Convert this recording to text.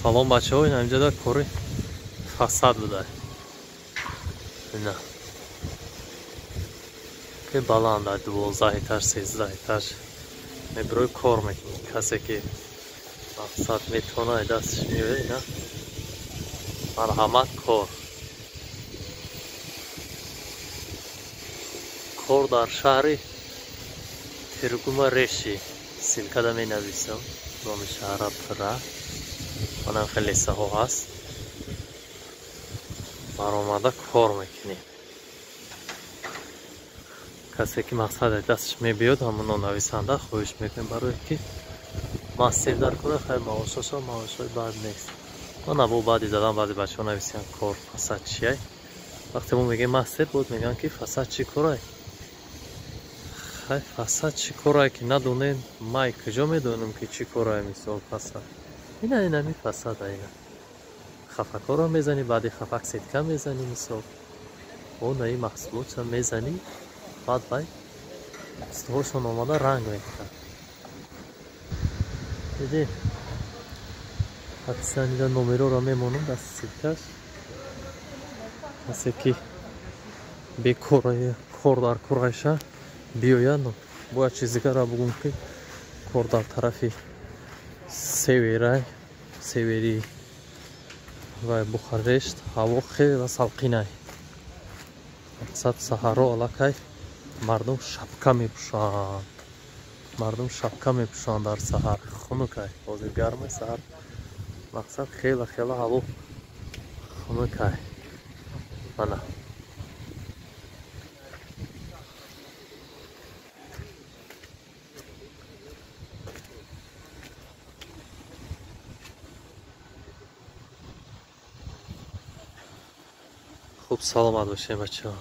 Salom bachehô ин ҳамҷода кори фасад буда. Ина ки баланда 12 этаж 13 этаж меброи кор мекунӣ. Касе ки мақсад метавона дасташ меояд ина марҳамат кор дар шаҳри Тиргума Реши силкада менависам. номи шаҳра пра манам хеле саҳо ҳаст. баромада кор мекунем. касе ки мақсаде дасташ мебиёд ҳамуно нависанда хоҳиш мекунем барое ки мастер дар кора хай маошои бад нест. мана бо баъди задан баъзе бачаҳо нависиян кор фасад чияй. вақте мо мегем мастер буд мегӯянд ки фасад чӣ корай. хай фасад чӣ корай ки надонем. май куҷо медонем ки чӣ корай. мисол фасад ина ми фасада ина хафакоро мезанӣ баъди хафак сетка мезанӣ мисол бо наи маҳсулотша мезанӣ баъд бай истҳошон омада ранг мекунад. диди аксианида номероро мемонам дасти сеткаш. касе ки бекораи кор дар кораиша биёяд бояд чизи гара бугум ки кор дар тарафи севери ва Бухарешт ҳаво хела салқинай. мақсад саҳаро аллакай мардум шапка мепӯшанд дар саҳар. хунукай ҳозир гармай саҳар мақсад хела ҳаво хунукай. мана хуб саломат бошем бачаҳо.